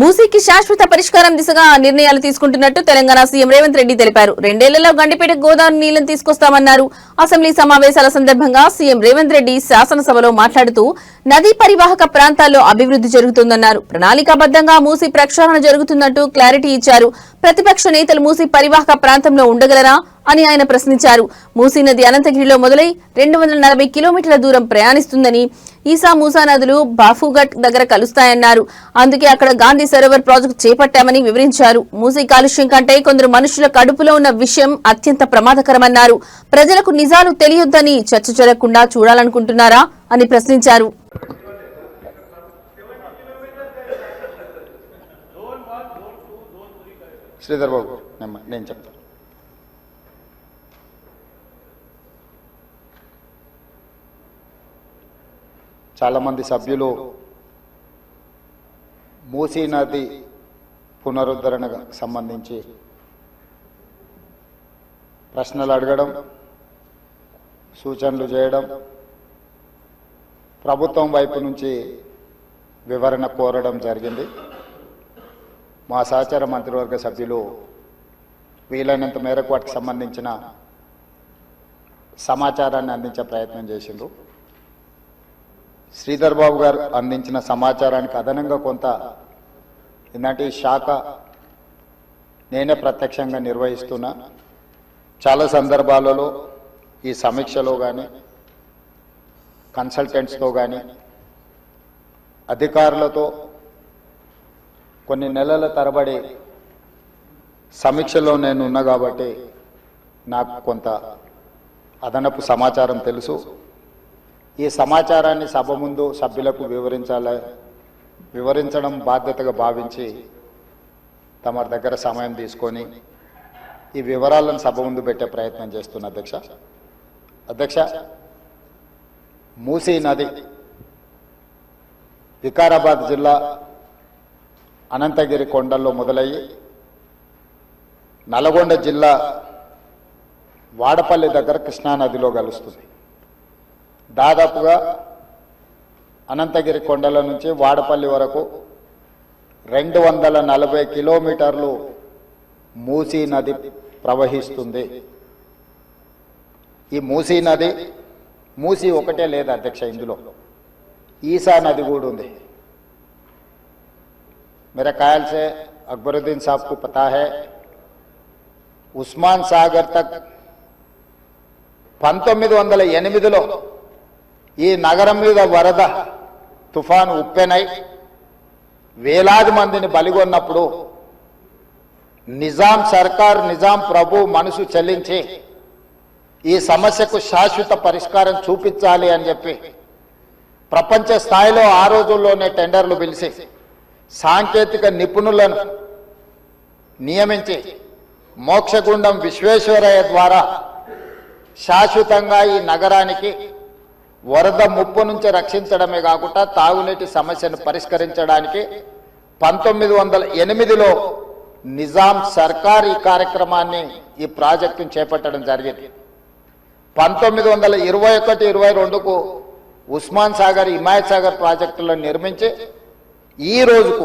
మూసీకి శాశ్వత పరిష్కారం దిశగా నిర్ణయాలు తీసుకుంటున్నట్టు తెలంగాణ సీఎం రేవంత్ రెడ్డి తెలిపారు. 2 ఏళ్లలో గండిపేట గోదావరి నీళ్లను తీసుకొస్తామన్నారు. అసెంబ్లీ సమావేశాల సందర్భంగా సీఎం రేవంత్ రెడ్డి శాసనసభలో మాట్లాడుతూ నదీ పరివాహక ప్రాంతాల్లో అభివృద్ధి జరుగుతుందన్నారు. ప్రణాళికాబద్దంగా మూసీ ప్రక్షాళన జరుగుతున్నట్టు క్లారిటీ ఇచ్చారు. ప్రతిపక్ష నేతలు మూసీ పరివాహక ప్రాంతంలో ఉండగలరా అని ఆయన ప్రశ్నించారు. మూసీ నది అనంతగిరిలో మొదలై 240 కిలోమీటర్ల దూరం ప్రయాణిస్తుందని, ఈసా మూసా నదులు బాఫుఘట్ దగ్గర కలుస్తాయన్నారు. అందుకే అక్కడ గాంధీ సరోవర్ ప్రాజెక్టు చేపట్టామని వివరించారు. మూసీ కాలుష్యం కంటే కొందరు మనుషుల కడుపులో ఉన్న విషయం అత్యంత ప్రమాదకరమన్నారు. ప్రజలకు నిజాలు తెలియొద్దని చర్చ జరగకుండా చూడాలనుకుంటున్నారా అని ప్రశ్నించారు. శ్రీధర్ బాబు, నేను చెప్తాను. చాలామంది సభ్యులు మూసీ నది పునరుద్ధరణకు సంబంధించి ప్రశ్నలు అడగడం, సూచనలు చేయడం, ప్రభుత్వం వైపు నుంచి వివరణ కోరడం జరిగింది. మా సహచార మంత్రివర్గ సభ్యులు వీలైనంత మేరకు వాటికి సంబంధించిన సమాచారాన్ని అందించే ప్రయత్నం చేసిండ్రు. శ్రీధర్ బాబు గారు అందించిన సమాచారానికి అదనంగా కొంత ఇలాంటి శాఖ నేనే ప్రత్యక్షంగా నిర్వహిస్తున్నా. చాలా సందర్భాలలో ఈ సమీక్షలో కానీ, కన్సల్టెంట్స్తో కానీ, అధికారులతో కొన్ని నెలల తరబడి సమీక్షలో నేను ఉన్నా కాబట్టి నాకు కొంత అదనపు సమాచారం తెలుసు. ఈ సమాచారాన్ని సభ ముందు సభ్యులకు వివరించడం బాధ్యతగా భావించి తమ దగ్గర సమయం తీసుకొని ఈ వివరాలను సభ ముందు పెట్టే ప్రయత్నం చేస్తున్న అధ్యక్ష, మూసీ నది వికారాబాద్ జిల్లా అనంతగిరి కొండల్లో మొదలయ్యి నల్గొండ జిల్లా వాడపల్లి దగ్గర కృష్ణానదిలో కలుస్తుంది. దాదాపుగా అనంతగిరి కొండల నుంచి వాడపల్లి వరకు 240 కిలోమీటర్లు మూసీ నది ప్రవహిస్తుంది. ఈ మూసీ నది మూసీ ఒకటే లేదు అధ్యక్ష, ఇందులో ఈసా నది కూడా ఉంది. मेरे ख्याल से अकबरुद्दीन साहब को पता है, उस्मान सागर तक 1908లో ఈ నగరం మీద వరద తుఫాను ఉప్పెనై వేలాది మందిని బలిగొన్నప్పుడు నిజాం సర్కార్, నిజాం ప్రభు మనసు చెల్లించి ఈ సమస్యకు శాశ్వత పరిష్కారం చూపించాలి అని చెప్పి ప్రపంచ స్థాయిలో ఆ రోజుల్లోనే టెండర్లు పిలిచి సాంకేతిక నిపుణులను నియమించి మోక్షగుండం విశ్వేశ్వరయ్య ద్వారా శాశ్వతంగా ఈ నగరానికి వరద ముప్పు నుంచి రక్షించడమే కాకుండా తాగునీటి సమస్యను పరిష్కరించడానికి 1908లో నిజాం సర్కార్ ఈ కార్యక్రమాన్ని, ఈ ప్రాజెక్టును చేపట్టడం జరిగింది. 1921-22కు ఉస్మాన్ సాగర్, హిమాయత్ సాగర్ ప్రాజెక్టులను నిర్మించి ఈ రోజుకు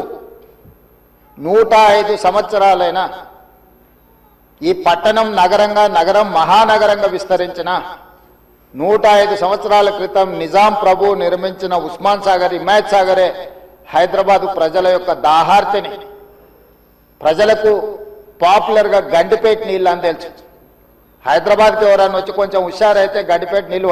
105 సంవత్సరాలైన ఈ పట్టణం నగరం మహానగరంగా విస్తరించిన 105 సంవత్సరాల క్రితం నిజాం ప్రభు నిర్మించిన ఉస్మాన్ సాగర్, హిమాయత్ సాగరే హైదరాబాదు ప్రజల యొక్క దాహార్తిని, ప్రజలకు పాపులర్గా గండిపేట నీళ్ళు అని తెలుసు. హైదరాబాద్కి ఎవరైనా వచ్చి కొంచెం హుషారైతే గండిపేట నీళ్ళు